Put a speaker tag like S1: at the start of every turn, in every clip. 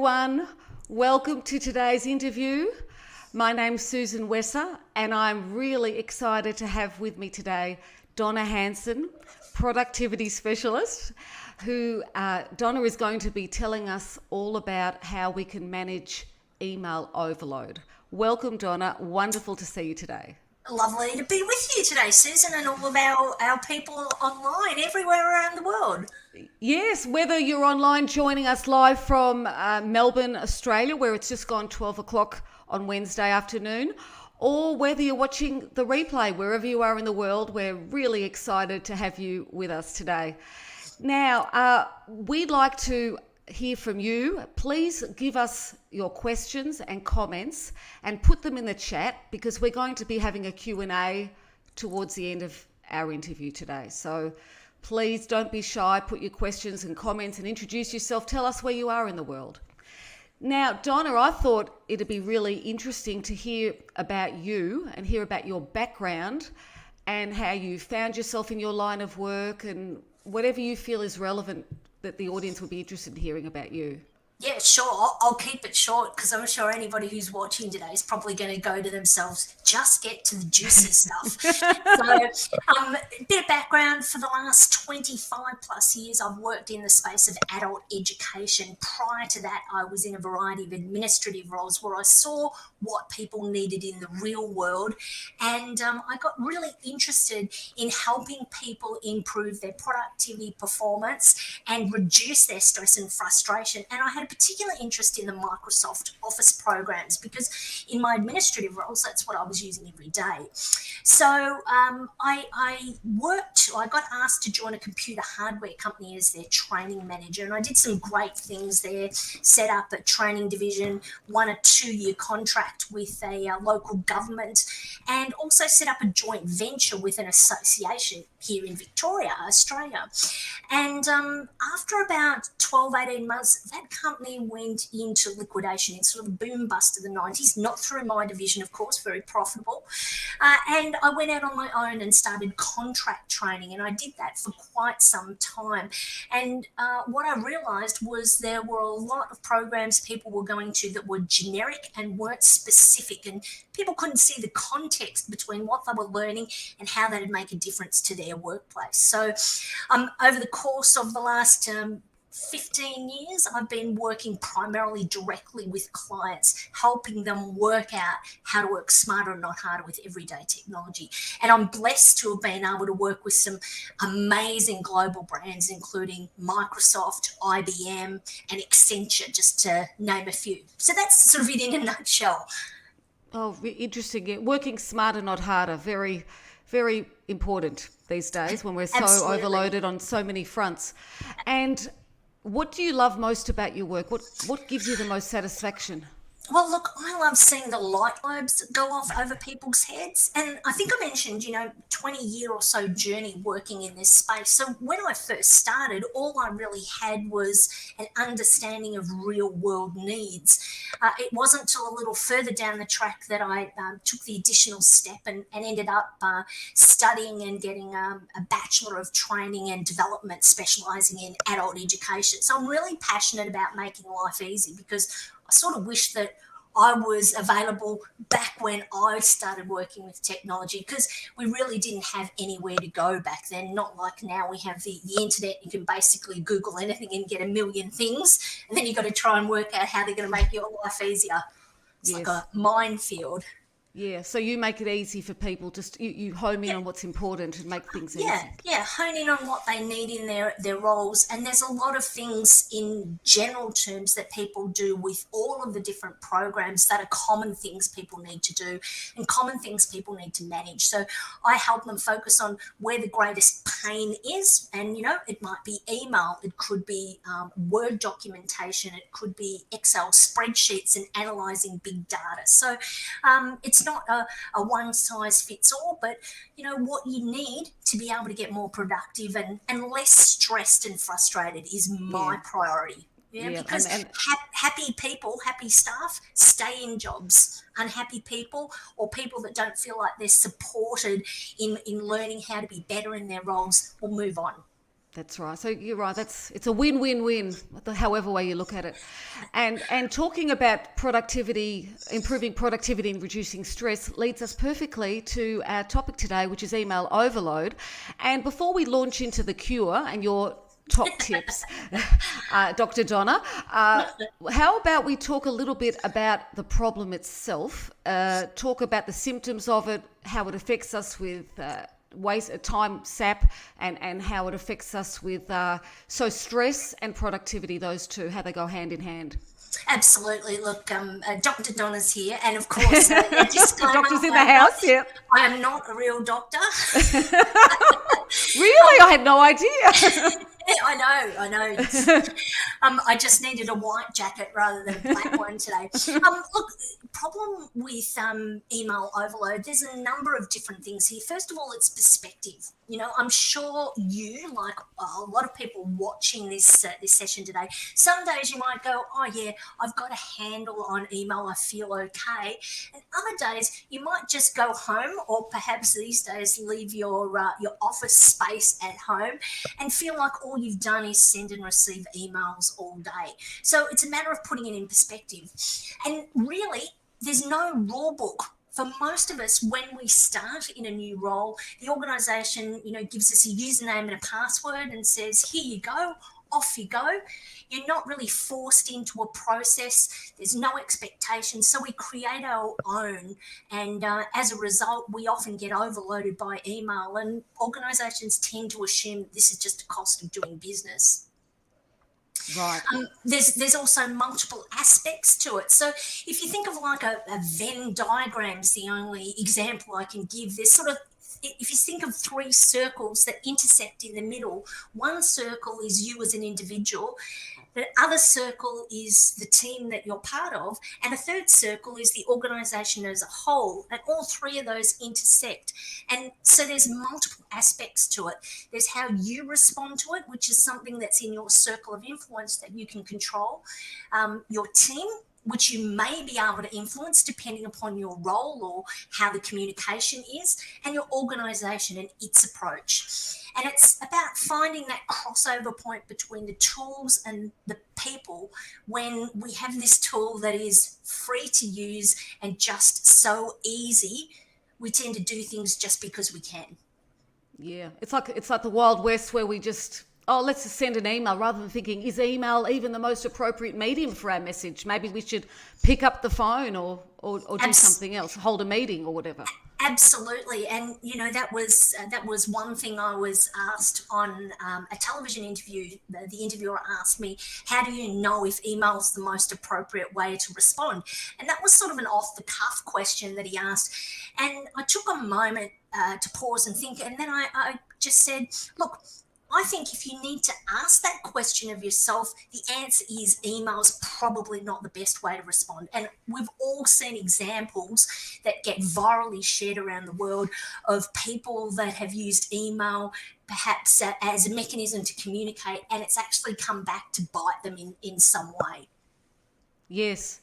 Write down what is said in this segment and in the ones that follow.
S1: everyone. Welcome to today's interview. My name's Susan Wesser, and I'm really excited to have with me today Donna Hanson, productivity specialist, who Donna is going to be telling us all about how we can manage email overload. Welcome, Donna. Wonderful to see you today.
S2: Lovely to be with you today, Susan, and all of our people online everywhere around the world.
S1: Yes, whether you're online joining us live from Melbourne, Australia, where it's just gone 12 o'clock on Wednesday afternoon, or whether you're watching the replay wherever you are in the world, we're really excited to have you with us today. Now, we'd like to hear from you. Please give us your questions and comments and put them in the chat, because we're going to be having a Q&A towards the end of our interview today. So please don't be shy. Put your questions and comments and introduce yourself. Tell us where you are in the world. Now, Donna, I thought it'd be really interesting to hear about you and hear about your background and how you found yourself in your line of work, and whatever you feel is relevant that the audience would be interested in hearing about you.
S2: Yeah, sure. I'll keep it short because I'm sure anybody who's watching today is probably going to go to themselves, just get to the juicy stuff. A bit of background. For the last 25 plus years, I've worked in the space of adult education. Prior to that, I was in a variety of administrative roles where I saw what people needed in the real world. And I got really interested in helping people improve their productivity, performance, and reduce their stress and frustration. And I had particular interest in the Microsoft Office programs because in my administrative roles, that's what I was using every day. So I got asked to join a computer hardware company as their training manager, and I did some great things there, set up a training division, won a 2-year contract with a local government, and also set up a joint venture with an association here in Victoria, Australia. And after about 12, 18 months, that company went into liquidation in sort of the boom bust of the 90s, not through my division, of course, very profitable. And I went out on my own and started contract training, and I did that for quite some time. And what I realised was there were a lot of programs people were going to that were generic and weren't specific, and people couldn't see the context between what they were learning and how that would make a difference to their workplace. So over the course of the last 15 years, I've been working primarily directly with clients, helping them work out how to work smarter and not harder with everyday technology. And I'm blessed to have been able to work with some amazing global brands, including Microsoft, IBM, and Accenture, just to name a few. So that's sort of it in a nutshell.
S1: Oh, interesting. Yeah. Working smarter, not harder. Very, very important these days when we're so
S2: Absolutely.
S1: overloaded on so many fronts. And what do you love most about your work? What gives you the most satisfaction?
S2: Well, look, I love seeing the light bulbs go off over people's heads. And I think I mentioned, 20-year or so journey working in this space. So when I first started, all I really had was an understanding of real world needs. It wasn't until a little further down the track that I took the additional step and ended up studying and getting a Bachelor of Training and Development specialising in adult education. So I'm really passionate about making life easy because I sort of wish that I was available back when I started working with technology, because we really didn't have anywhere to go back then. Not like now we have the internet. You can basically Google anything and get a million things, and then you've got to try and work out how they're going to make your life easier. It's like
S1: Yes.
S2: a minefield.
S1: Yeah. So you make it easy for people. Just you home in on what's important and make things easy.
S2: Yeah, hone in on what they need in their roles. And there's a lot of things in general terms that people do with all of the different programs that are common things people need to do and common things people need to manage. So I help them focus on where the greatest pain is. And, it might be email, it could be Word documentation, it could be Excel spreadsheets and analysing big data. So it's not a one size fits all, but what you need to be able to get more productive and less stressed and frustrated is my priority.
S1: Yeah.
S2: Because happy people, happy staff stay in jobs. Unhappy people, or people that don't feel like they're supported in learning how to be better in their roles, will move on.
S1: That's right. So you're right. It's a win-win-win, however way you look at it. And talking about productivity, improving productivity and reducing stress leads us perfectly to our topic today, which is email overload. And before we launch into the cure and your top tips, Dr. Donna, how about we talk a little bit about the problem itself, talk about the symptoms of it, how it affects us with waste time sap, and how it affects us with so stress and productivity, those two, how they go hand in hand.
S2: Absolutely. Look, Dr. Donna's here, and of course, a
S1: The
S2: disclaimer:
S1: doctor's in the house, yeah.
S2: I am not a real doctor.
S1: Really? I had no idea.
S2: I know. I just needed a white jacket rather than a black one today. Look, problem with email overload, there's a number of different things here. First of all, it's perspective. You know, I'm sure you, like a lot of people watching this session today, some days you might go, oh yeah, I've got a handle on email, I feel okay. And other days you might just go home, or perhaps these days leave your office space at home and feel like all you've done is send and receive emails all day. So it's a matter of putting it in perspective. And really, there's no rule book. For most of us, when we start in a new role, the organisation, gives us a username and a password and says, here you go, off you go. You're not really forced into a process. There's no expectation. So we create our own. And as a result, we often get overloaded by email, and organisations tend to assume that this is just a cost of doing business.
S1: Right.
S2: There's also multiple aspects to it. So if you think of like a Venn diagram is the only example I can give. There's sort of, if you think of three circles that intersect in the middle, one circle is you as an individual, the other circle is the team that you're part of, and a third circle is the organisation as a whole, and all three of those intersect. And so there's multiple aspects to it. There's how you respond to it, which is something that's in your circle of influence that you can control, your team, which you may be able to influence depending upon your role or how the communication is, and your organisation and its approach. And it's about finding that crossover point between the tools and the people. When we have this tool that is free to use and just so easy, we tend to do things just because we can.
S1: Yeah, it's like the Wild West, where we just, oh, let's just send an email, rather than thinking, is email even the most appropriate medium for our message? Maybe we should pick up the phone or do something else, hold a meeting or whatever.
S2: Absolutely. And that was one thing I was asked on a television interview. The interviewer asked me, how do you know if email is the most appropriate way to respond? And that was sort of an off the cuff question that he asked, and I took a moment to pause and think, and then I just said, look, I think if you need to ask that question of yourself, the answer is email's probably not the best way to respond. And we've all seen examples that get virally shared around the world of people that have used email perhaps as a mechanism to communicate, and it's actually come back to bite them in some way.
S1: Yes,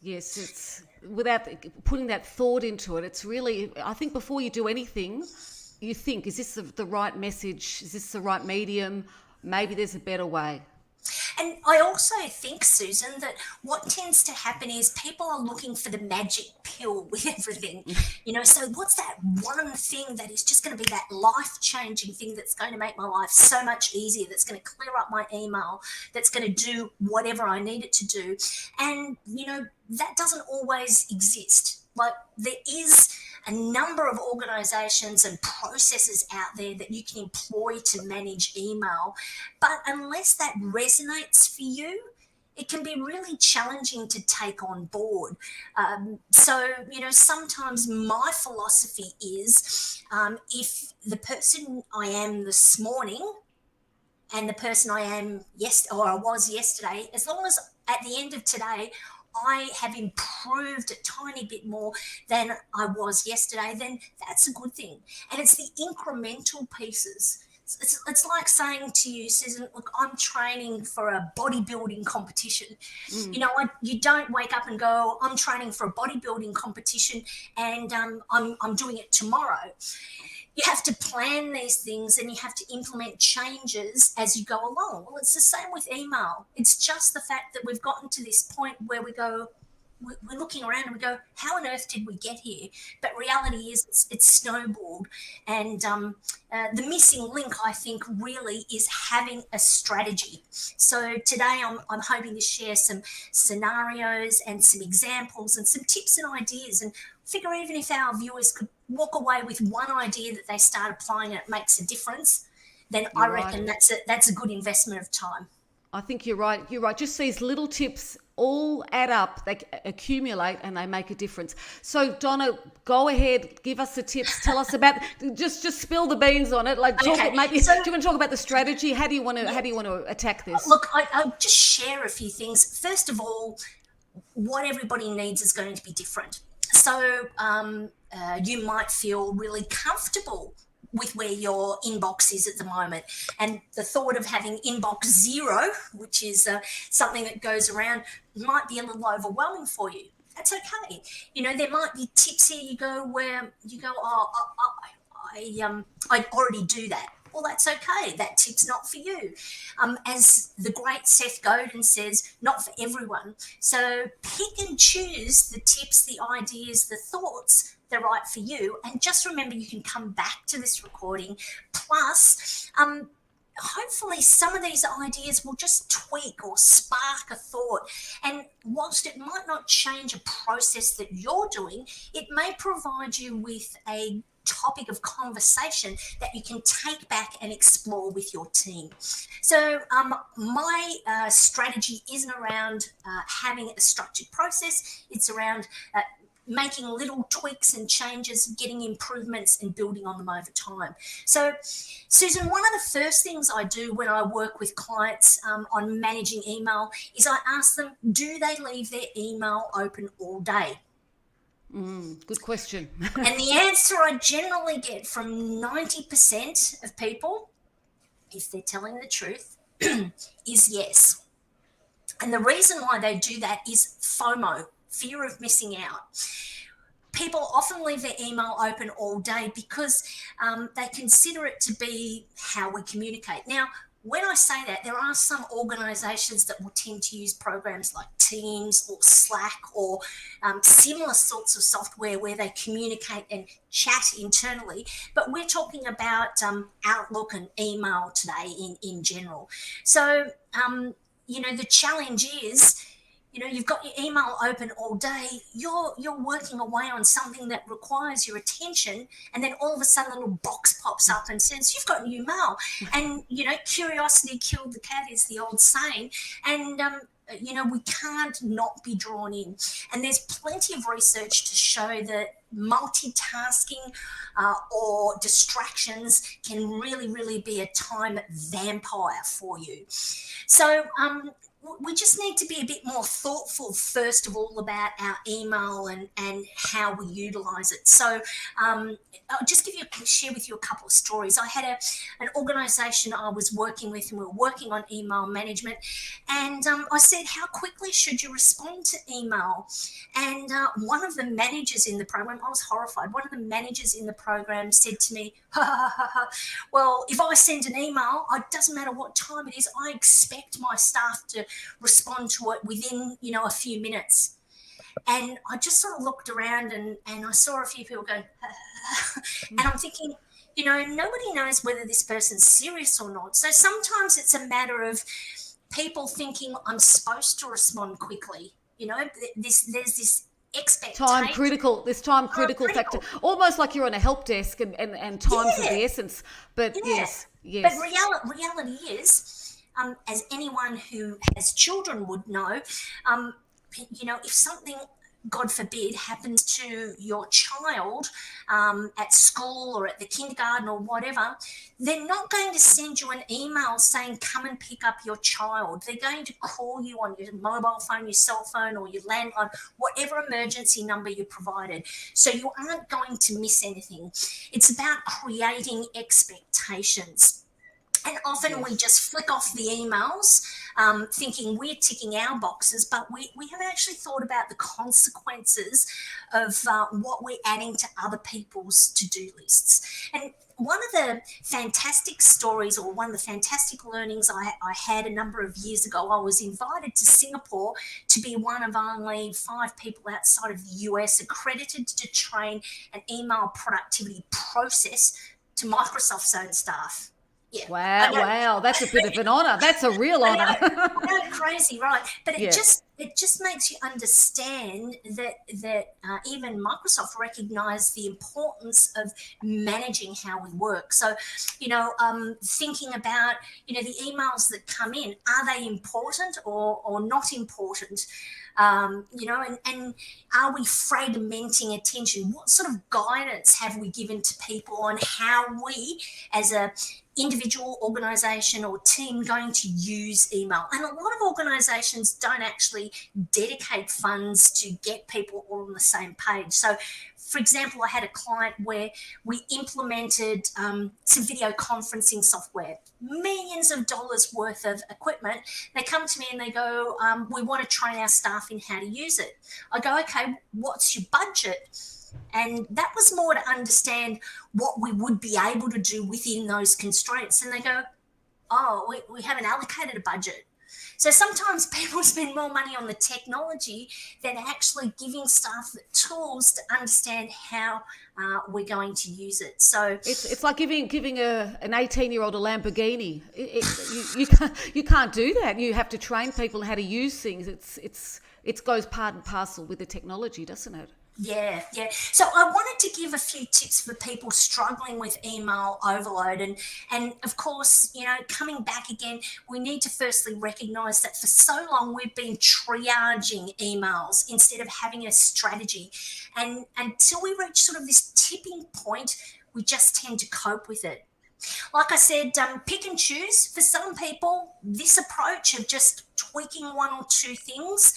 S1: it's without putting that thought into it. It's really, I think before you do anything, you think, is this the right message? Is this the right medium? Maybe there's a better way.
S2: And I also think, Susan, that what tends to happen is people are looking for the magic pill with everything. So what's that one thing that is just going to be that life-changing thing that's going to make my life so much easier, that's going to clear up my email, that's going to do whatever I need it to do? And, that doesn't always exist. Like, there is a number of organisations and processes out there that you can employ to manage email, but unless that resonates for you, it can be really challenging to take on board. Sometimes my philosophy is, if the person I am this morning and the person I am I was yesterday, as long as at the end of today I have improved a tiny bit more than I was yesterday, then that's a good thing. And it's the incremental pieces. It's like saying to you, Susan, look, I'm training for a bodybuilding competition. You don't wake up and go, I'm training for a bodybuilding competition and I'm doing it tomorrow. You have to plan these things and you have to implement changes as you go along. Well, it's the same with email. It's just the fact that we've gotten to this point where we're looking around and we go, how on earth did we get here? But reality is it's snowballed. And the missing link, I think, really is having a strategy. So today I'm hoping to share some scenarios and some examples and some tips and ideas, and figure even if our viewers could walk away with one idea that they start applying and it makes a difference, then I reckon that's a good investment of time.
S1: I think you're right. You're right. Just these little tips all add up, they accumulate, and they make a difference. So, Donna, go ahead, give us the tips. Tell us about. Just spill the beans on it. Like, do you want to talk about the strategy? How do you want to attack this?
S2: Look, I'll just share a few things. First of all, what everybody needs is going to be different. So, you might feel really comfortable with where your inbox is at the moment, and the thought of having inbox zero, which is something that goes around, might be a little overwhelming for you. That's okay. There might be tips here you go where you go, I already do that. Well, that's okay. That tip's not for you. As the great Seth Godin says, not for everyone. So pick and choose the tips, the ideas, the thoughts that are right for you. And just remember, you can come back to this recording. Plus, hopefully some of these ideas will just tweak or spark a thought. And whilst it might not change a process that you're doing, it may provide you with a topic of conversation that you can take back and explore with your team. So my strategy isn't around having a structured process. It's around making little tweaks and changes, getting improvements and building on them over time. So, Susan, one of the first things I do when I work with clients on managing email is I ask them, do they leave their email open all day?
S1: Good question.
S2: And the answer I generally get from 90% of people, if they're telling the truth, is yes. And the reason why they do that is FOMO, fear of missing out. People often leave their email open all day because they consider it to be how we communicate. Now, when I say that, there are some organisations that will tend to use programs like Teams or Slack or similar sorts of software where they communicate and chat internally. But we're talking about Outlook and email today in general. So, the challenge is, you've got your email open all day, you're working away on something that requires your attention, and then all of a sudden a little box pops up and says, you've got new mail. And, curiosity killed the cat is the old saying. And, we can't not be drawn in. And there's plenty of research to show that multitasking or distractions can really, really be a time vampire for you. So, we just need to be a bit more thoughtful, first of all, about our email and how we utilise it. So I'll just share with you a couple of stories. I had an organisation I was working with, and we were working on email management. And I said, how quickly should you respond to email? And one of the managers in the program, I was horrified, one of the managers in the program said to me, well, if I send an email, it doesn't matter what time it is, I expect my staff to respond to it within, a few minutes. And I just sort of looked around and I saw a few people going, and I'm thinking, nobody knows whether this person's serious or not. So sometimes it's a matter of people thinking I'm supposed to respond quickly. There's this expectation.
S1: Time critical factor, almost like you're on a help desk and time's of the essence. But yes.
S2: But reality is, as anyone who has children would know, if something, God forbid, happens to your child at school or at the kindergarten or whatever, they're not going to send you an email saying, come and pick up your child. They're going to call you on your mobile phone, your cell phone, or your landline, whatever emergency number you provided. So you aren't going to miss anything. It's about creating expectations. And often we
S1: Yes.
S2: just flick off the emails, thinking we're ticking our boxes, but we haven't actually thought about the consequences of what we're adding to other people's to-do lists. And one of the fantastic stories, or one of the fantastic learnings I had a number of years ago, I was invited to Singapore to be one of only 5 people outside of the US accredited to train an email productivity process to Microsoft's own staff. Yeah, I
S1: Wow,
S2: know.
S1: wow, that's a bit of an honour. That's a real honour.
S2: I know, crazy, right? But it
S1: Yeah.
S2: just makes you understand that even Microsoft recognised the importance of managing how we work. So, thinking about the emails that come in, are they important or not important? And are we fragmenting attention? What sort of guidance have we given to people on how we, as a individual, organization, or team, going to use email? And a lot of organizations don't actually dedicate funds to get people all on the same page. So, for example, I had a client where we implemented some video conferencing software, millions of dollars worth of equipment. They come to me and they go, we want to train our staff in how to use it. I go, okay, what's your budget? And that was more to understand what we would be able to do within those constraints. And they go, oh, we haven't allocated a budget. So sometimes people spend more money on the technology than actually giving staff the tools to understand how we're going to use it. So
S1: It's like giving an 18-year-old a Lamborghini. You can't do that. You have to train people how to use things. It goes part and parcel with the technology, doesn't it?
S2: yeah, yeah. So I wanted to give a few tips for people struggling with email overload. And of course, coming back again, we need to firstly recognize that for so long we've been triaging emails instead of having a strategy. And until we reach sort of this tipping point, we just tend to cope with it. Like I said, pick and choose. For some people, this approach of just tweaking one or two things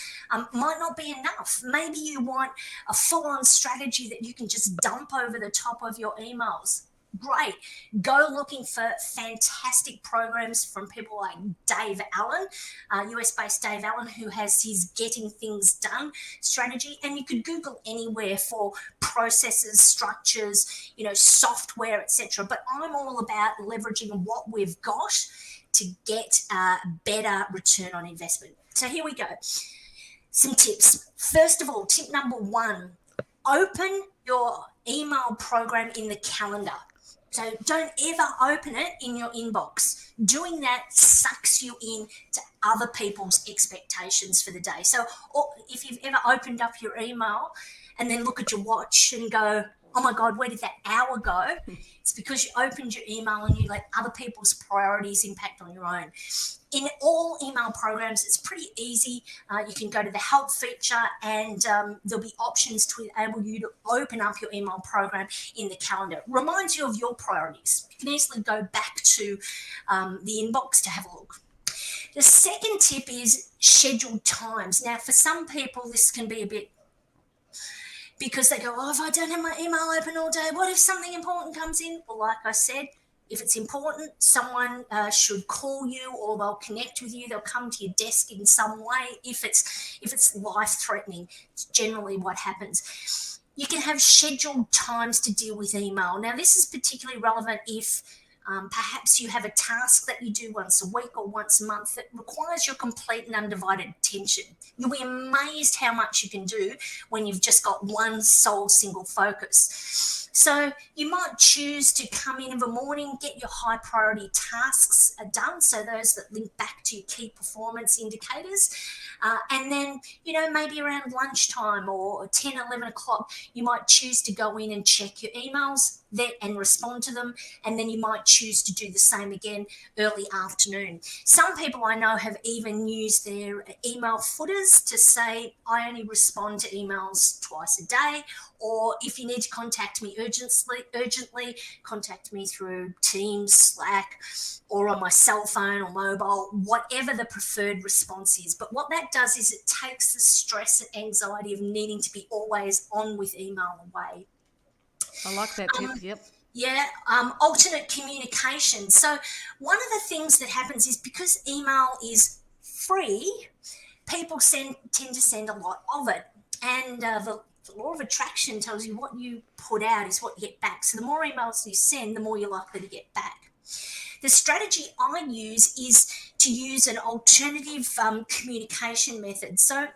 S2: might not be enough. Maybe you want a full-on strategy that you can just dump over the top of your emails. Great. Go looking for fantastic programs from people like Dave Allen, US-based Dave Allen, who has his Getting Things Done strategy. And you could Google anywhere for processes, structures, software, etc. But I'm all about leveraging what we've got to get a better return on investment. So here we go. Some tips. First of all, tip number 1, open your email program in the calendar. So don't ever open it in your inbox. Doing that sucks you in to other people's expectations for the day. So if you've ever opened up your email and then look at your watch and go, oh my God, where did that hour go? It's because you opened your email and you let other people's priorities impact on your own. In all email programs, it's pretty easy. You can go to the help feature and there'll be options to enable you to open up your email program in the calendar. It reminds you of your priorities. You can easily go back to the inbox to have a look. The second tip is scheduled times. Now, for some people, this can be a bit, because they go, oh, if I don't have my email open all day, what if something important comes in? Well, like I said, if it's important, someone should call you, or they'll connect with you. They'll come to your desk in some way. If it's life-threatening, it's generally what happens. You can have scheduled times to deal with email. Now, this is particularly relevant if perhaps you have a task that you do once a week or once a month that requires your complete and undivided attention. You'll be amazed how much you can do when you've just got one sole single focus. So you might choose to come in the morning, get your high priority tasks done, so those that link back to your key performance indicators. And then, maybe around lunchtime or 10, 11 o'clock, you might choose to go in and check your emails and respond to them. And then you might choose to do the same again early afternoon. Some people I know have even used their email footers to say, I only respond to emails twice a day, or if you need to contact me urgently, contact me through Teams, Slack, or on my cell phone or mobile, whatever the preferred response is. But what that does is it takes the stress and anxiety of needing to be always on with email away.
S1: I like that tip. Yep.
S2: Yeah, alternate communication. So, one of the things that happens is because email is free, people tend to send a lot of it. And the law of attraction tells you what you put out is what you get back. So, the more emails you send, the more you're likely to get back. The strategy I use is to use an alternative communication method. So,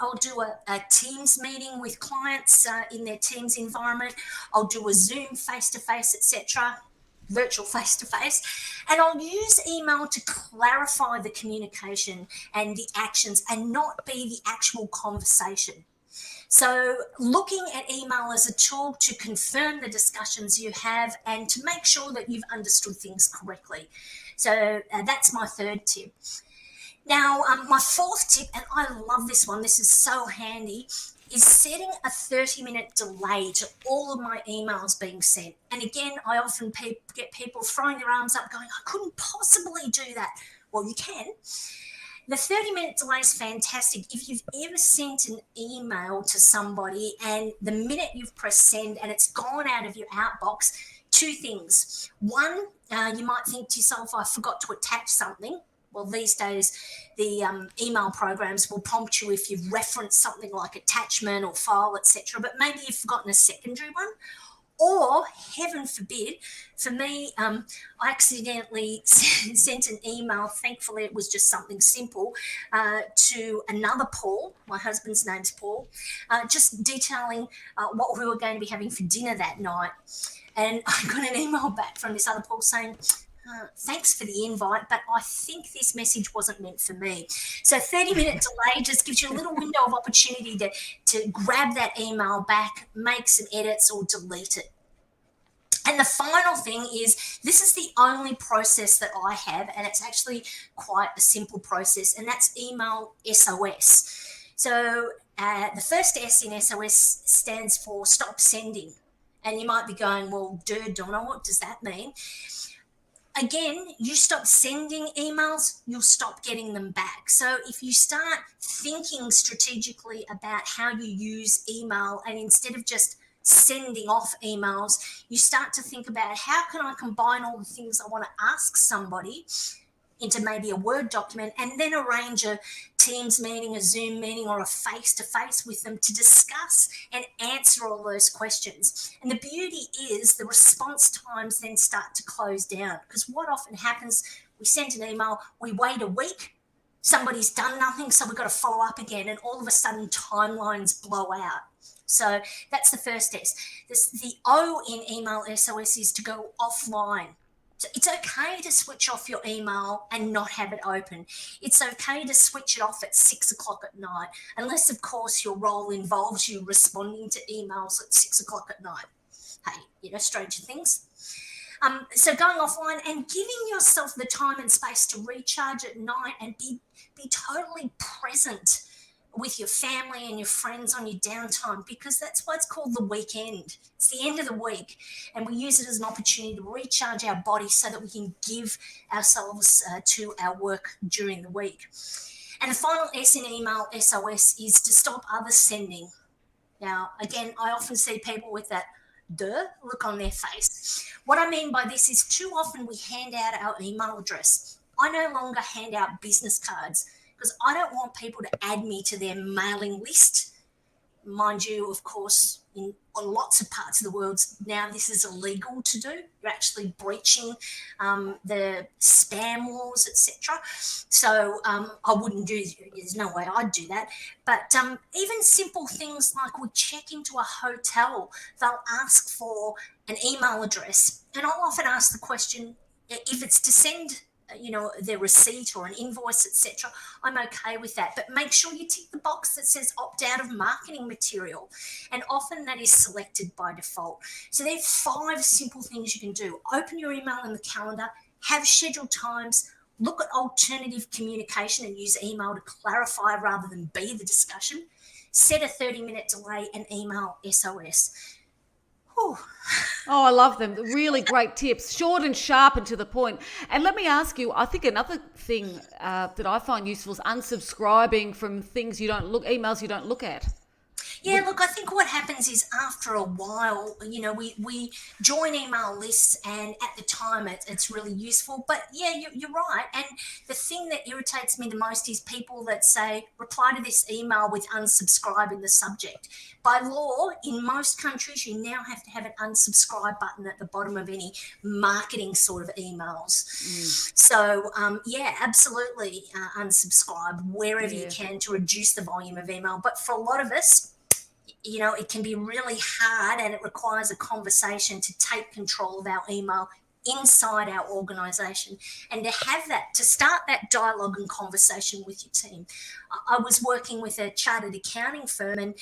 S2: I'll do a Teams meeting with clients in their Teams environment. I'll do a Zoom face to face, etc., virtual face to face, and I'll use email to clarify the communication and the actions and not be the actual conversation. So, looking at email as a tool to confirm the discussions you have and to make sure that you've understood things correctly. So, that's my third tip. Now, my fourth tip, and I love this one, this is so handy, is setting a 30-minute delay to all of my emails being sent. And again, I often get people throwing their arms up going, I couldn't possibly do that. Well, you can. The 30-minute delay is fantastic. If you've ever sent an email to somebody and the minute you've pressed send and it's gone out of your outbox, two things. One, you might think to yourself, I forgot to attach something. Well, these days, the email programs will prompt you if you've referenced something like attachment or file, etc. But maybe you've forgotten a secondary one. Or, heaven forbid, for me, I accidentally sent an email. Thankfully, it was just something simple to another Paul. My husband's name's Paul, just detailing what we were going to be having for dinner that night. And I got an email back from this other Paul saying, thanks for the invite, but I think this message wasn't meant for me. So 30-minute delay just gives you a little window of opportunity to grab that email back, make some edits or delete it. And the final thing is, this is the only process that I have, and it's actually quite a simple process, and that's email SOS. So the first S in SOS stands for stop sending. And you might be going, well, Donna, what does that mean? Again, you stop sending emails, you'll stop getting them back. So if you start thinking strategically about how you use email, and instead of just sending off emails, you start to think about how can I combine all the things I want to ask somebody into maybe a Word document and then arrange a Teams meeting, a Zoom meeting, or a face-to-face with them to discuss and answer all those questions. And the beauty is the response times then start to close down, because what often happens, we send an email, we wait a week, somebody's done nothing, so we've got to follow up again, and all of a sudden timelines blow out. So that's the first S. The O in email SOS is to go offline. So it's okay to switch off your email and not have it open. It's okay to switch it off at 6 o'clock at night, unless, of course, your role involves you responding to emails at 6 o'clock at night. Hey, stranger things. So going offline and giving yourself the time and space to recharge at night and be totally present with your family and your friends on your downtime, because that's why it's called the weekend. It's the end of the week, and we use it as an opportunity to recharge our body so that we can give ourselves to our work during the week. And the final S in email SOS is to stop others sending. Now, again, I often see people with that look on their face. What I mean by this is too often we hand out our email address. I no longer hand out business cards, because I don't want people to add me to their mailing list. Mind you, of course, on lots of parts of the world now, this is illegal to do. You're actually breaching the spam laws, etc. So I wouldn't do. There's no way I'd do that. But even simple things like we check into a hotel, they'll ask for an email address, and I'll often ask the question if it's to send their receipt or an invoice, etc. I'm okay with that, but make sure you tick the box that says opt out of marketing material, and often that is selected by default. So there are 5 simple things you can do. Open your email in the calendar, have scheduled times, look at alternative communication and use email to clarify rather than be the discussion, set a 30-minute delay, and email SOS. Whew.
S1: Oh, I love them. Really great tips, short and sharp and to the point. And let me ask you, I think another thing that I find useful is unsubscribing from emails you don't look at.
S2: Yeah, look, I think what happens is after a while, we join email lists, and at the time it's really useful. But yeah, you're right. And the thing that irritates me the most is people that say, reply to this email with unsubscribe in the subject. By law, in most countries, you now have to have an unsubscribe button at the bottom of any marketing sort of emails. So, yeah, absolutely unsubscribe wherever you can to reduce the volume of email. But for a lot of us, it can be really hard, and it requires a conversation to take control of our email inside our organisation, and to start that dialogue and conversation with your team. I was working with a chartered accounting firm,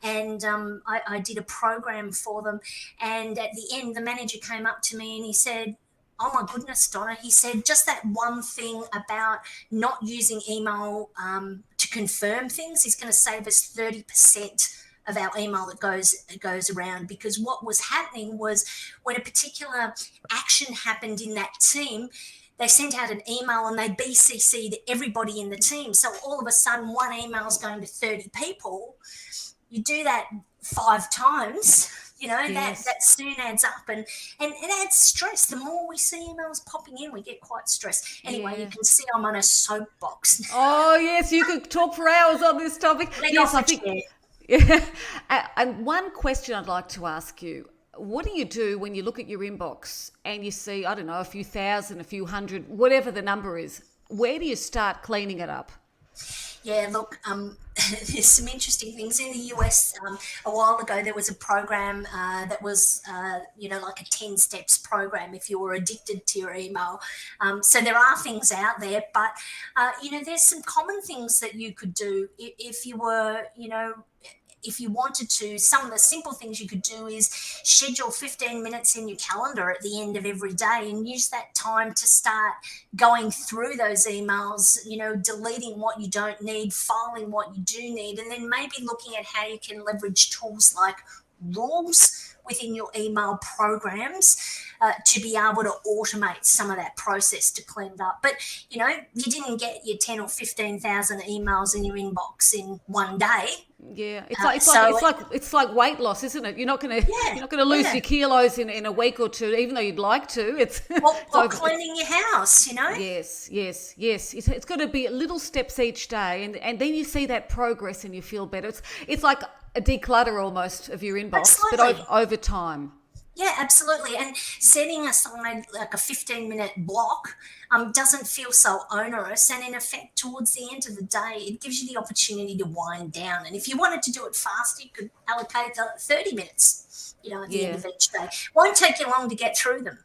S2: and I did a program for them, and at the end the manager came up to me and he said, "Oh my goodness, Donna," he said, "just that one thing about not using email to confirm things is going to save us 30% of our email that goes around." Because what was happening was, when a particular action happened in that team, they sent out an email and they BCC'd everybody in the team. So all of a sudden, one email is going to 30 people. You do that 5 times, that soon adds up, and it adds stress. The more we see emails popping in, we get quite stressed. Anyway, you can see I'm on a soapbox.
S1: Oh yes, you could talk for hours on this topic. Yes, I think. Yeah. And one question I'd like to ask you: what do you do when you look at your inbox and you see, I don't know, a few thousand, a few hundred, whatever the number is? Where do you start cleaning it up?
S2: Yeah, look, there's some interesting things in the US. A while ago, there was a program that was, like a 10 steps program if you were addicted to your email. So there are things out there, but, there's some common things that you could do if you were, if you wanted to. Some of the simple things you could do is schedule 15 minutes in your calendar at the end of every day and use that time to start going through those emails, deleting what you don't need, filing what you do need, and then maybe looking at how you can leverage tools like rules within your email programs to be able to automate some of that process to clean it up. But, you didn't get your 10 or 15,000 emails in your inbox in one day.
S1: Yeah, it's like weight loss, isn't it? You're not going to lose your kilos in a week or two, even though you'd like to. It's
S2: or cleaning your house,
S1: Yes. It's got to be little steps each day, and then you see that progress and you feel better. It's like a declutter almost of your inbox,
S2: Absolutely.
S1: but over time.
S2: Yeah, absolutely. And setting aside like a 15-minute block doesn't feel so onerous. And in effect, towards the end of the day, it gives you the opportunity to wind down. And if you wanted to do it faster, you could allocate 30 minutes, at the end of each day. Won't take you long to get through them.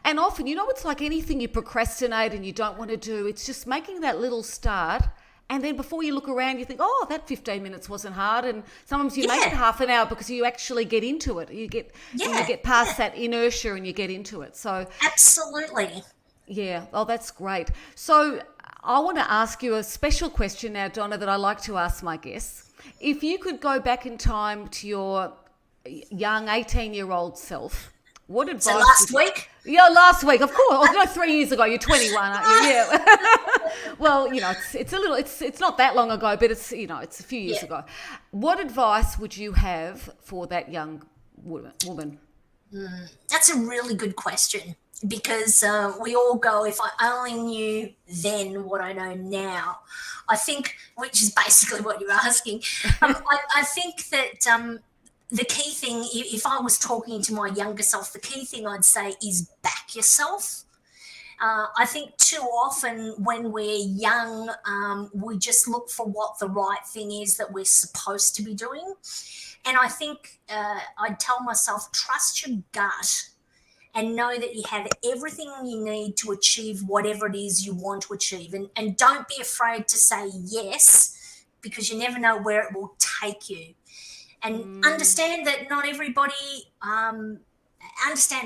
S1: And often, it's like anything you procrastinate and you don't want to do. It's just making that little start. And then before you look around, you think, oh, that 15 minutes wasn't hard. And sometimes you make it half an hour because you actually get into it. You get past that inertia and you get into it. So
S2: absolutely.
S1: Yeah. Oh, that's great. So I want to ask you a special question now, Donna, that I like to ask my guests. If you could go back in time to your young 18-year-old self, what advice?
S2: So last week?
S1: Yeah, last week, of course. 3 years ago. You're 21, aren't you? Yeah. Well, it's not that long ago, but it's a few years ago. What advice would you have for that young woman?
S2: That's a really good question, because we all go, if I only knew then what I know now. I think, which is basically what you're asking. I think that the key thing, if I was talking to my younger self, the key thing I'd say is back yourself. I think too often when we're young, we just look for what the right thing is that we're supposed to be doing. And I think I'd tell myself, trust your gut and know that you have everything you need to achieve whatever it is you want to achieve. And don't be afraid to say yes, because you never know where it will take you. And understand that not everybody,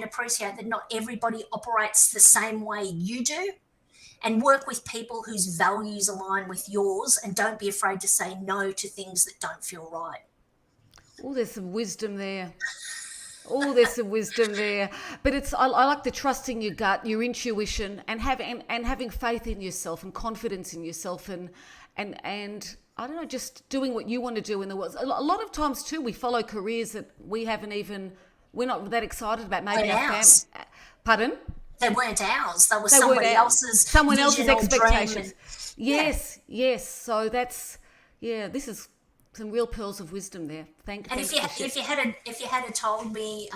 S2: appreciate that not everybody operates the same way you do, and work with people whose values align with yours, and don't be afraid to say no to things that don't feel right.
S1: Oh, there's some wisdom there. But I like the trusting your gut, your intuition, and having faith in yourself and confidence in yourself, and I don't know, just doing what you want to do in the world. A lot of times too, we follow careers that we're not that excited about. Maybe
S2: Weren't
S1: our
S2: ours.
S1: pardon?
S2: They weren't ours. They were
S1: They weren't
S2: somebody else's
S1: someone else's
S2: vision or dream.
S1: expectations.
S2: And yeah.
S1: Yes. So this is some real pearls of wisdom there.
S2: And
S1: Thanks for sharing.
S2: if you had told me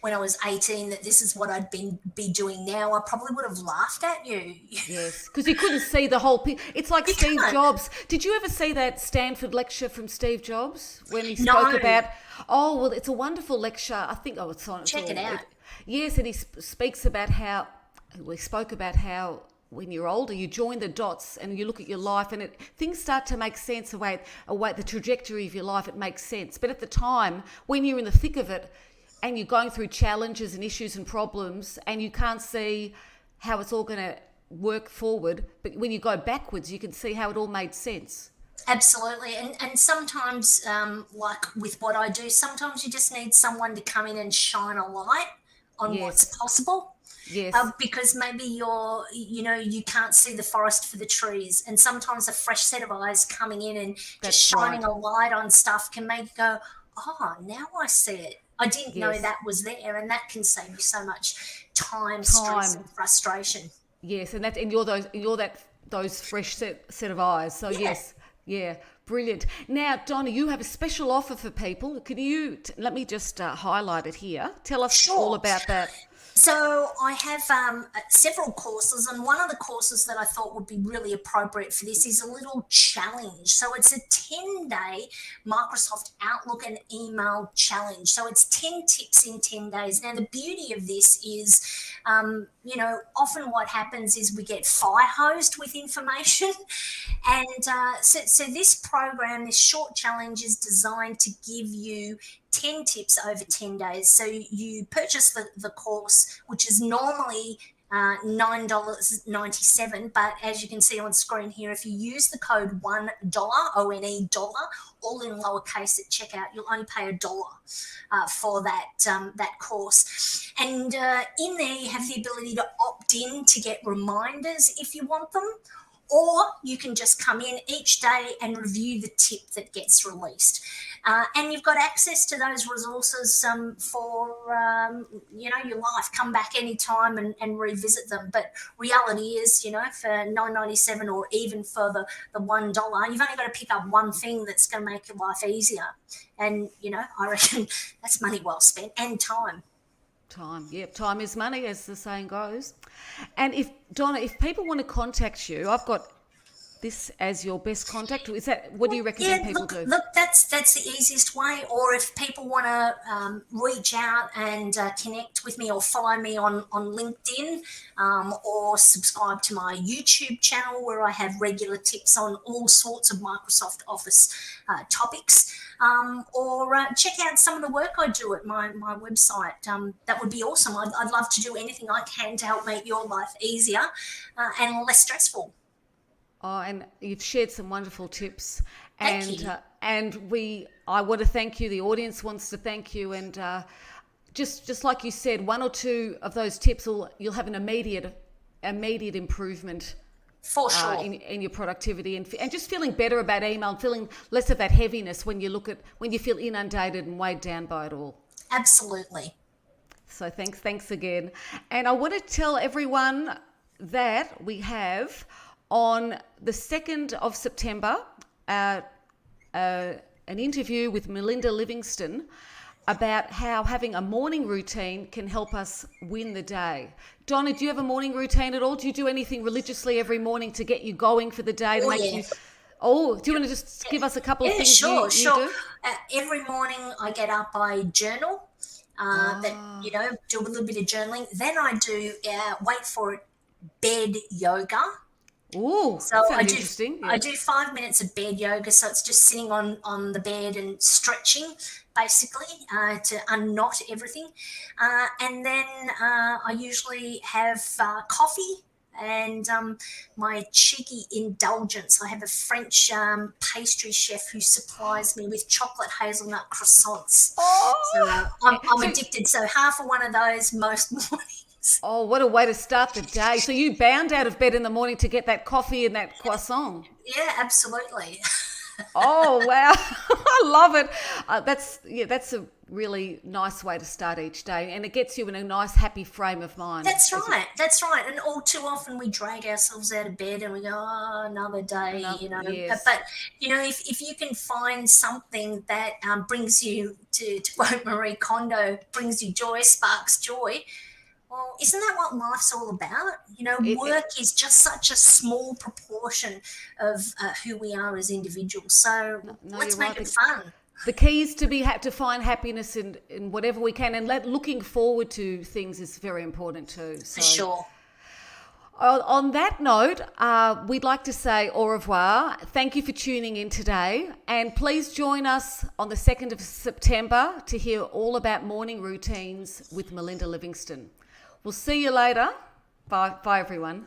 S2: when I was 18 that this is what I'd be doing now, I probably would have laughed at you.
S1: Yes, because you couldn't see the whole picture. It's like
S2: You
S1: Steve
S2: can't.
S1: Jobs. Did you ever see that Stanford lecture from Steve Jobs when he
S2: No.
S1: spoke about? Oh well, it's a wonderful lecture. I think it's on.
S2: Check it out.
S1: Yes, and he speaks about how we spoke about how when you're older you join the dots and you look at your life and things start to make sense. The trajectory of your life, it makes sense. But at the time, when you're in the thick of it and you're going through challenges and issues and problems and you can't see how it's all going to work forward, but when you go backwards you can see how it all made sense.
S2: Absolutely. And sometimes, like with what I do, sometimes you just need someone to come in and shine a light on
S1: Yes.
S2: what's possible.
S1: Yes.
S2: Because maybe you can't see the forest for the trees. And sometimes a fresh set of eyes coming in and
S1: That's
S2: just shining
S1: right.
S2: a light on stuff can make you go, oh, now I see it. I didn't know
S1: Yes.
S2: that was there. And that can save you so much time, stress, and frustration.
S1: Yes, and you're those fresh set of eyes. So yes, yeah, brilliant. Now, Donna, you have a special offer for people. Can you let me just highlight it here? Tell us
S2: Sure.
S1: all about that.
S2: So I have several courses, and one of the courses that I thought would be really appropriate for this is a little challenge. So it's a 10-day Microsoft Outlook and email challenge. So it's 10 tips in 10 days. Now, the beauty of this is, often what happens is we get fire hosed with information. And so this program, this short challenge is designed to give you 10 tips over 10 days. So you purchase the course, which is normally $9.97. But as you can see on screen here, if you use the code $1, ONE dollar, all in lowercase at checkout, you'll only pay $1 for that course. And in there, you have the ability to opt in to get reminders if you want them. Or you can just come in each day and review the tip that gets released. And you've got access to those resources for your life. Come back anytime and revisit them. But reality is, for $9.97 or even for the $1, you've only got to pick up one thing that's going to make your life easier. And, I reckon that's money well spent and time.
S1: Time, yep. Time is money, as the saying goes. And if people want to contact you, I've got this as your best contact. Is that what do you recommend people do?
S2: Look, that's the easiest way. Or if people want to reach out and connect with me or follow me on LinkedIn, or subscribe to my YouTube channel where I have regular tips on all sorts of Microsoft Office topics. Or check out some of the work I do at my website. That would be awesome. I'd love to do anything I can to help make your life easier and less stressful.
S1: Oh, and you've shared some wonderful tips.
S2: Thank you.
S1: I want to thank you. The audience wants to thank you. And just like you said, one or two of those tips you'll have an immediate improvement.
S2: For sure.
S1: In your productivity and just feeling better about email and feeling less of that heaviness when you feel inundated and weighed down by it all.
S2: Absolutely.
S1: So thanks again. And I want to tell everyone that we have on the 2nd of September an interview with Melinda Livingston about how having a morning routine can help us win the day. Donna, do you have a morning routine at all? Do you do anything religiously every morning to get you going for the day? Do you want to just give us a couple of things
S2: sure.
S1: you do?
S2: Every morning I get up, I journal, do a little bit of journaling. Then I do, wait for it, bed yoga.
S1: Ooh,
S2: so
S1: that sounds interesting. Yeah.
S2: I do 5 minutes of bed yoga. So it's just sitting on the bed and stretching, basically, to unknot everything. And then I usually have coffee and my cheeky indulgence. I have a French pastry chef who supplies me with chocolate hazelnut croissants.
S1: Oh!
S2: So I'm addicted. So half of one of those most mornings.
S1: Oh, what a way to start the day. So you bound out of bed in the morning to get that coffee and that croissant.
S2: Yeah, absolutely.
S1: Oh, wow. I love it. That's a really nice way to start each day, and it gets you in a nice, happy frame of mind.
S2: That's right. That's right. And all too often we drag ourselves out of bed and we go, oh, another day,
S1: Another,
S2: you know.
S1: yes.
S2: But if you can find something that brings you, to quote Marie Kondo, brings you joy, sparks joy, well, isn't that what life's all about?
S1: It,
S2: Work is just such a small proportion of who we are as individuals. So
S1: no, you're
S2: let's
S1: right.
S2: make it fun.
S1: The key is to find happiness in whatever we can, and looking forward to things is very important too.
S2: For
S1: So,
S2: sure.
S1: on that note, we'd like to say au revoir. Thank you for tuning in today, and please join us on the 2nd of September to hear all about morning routines with Melinda Livingston. We'll see you later. Bye, everyone.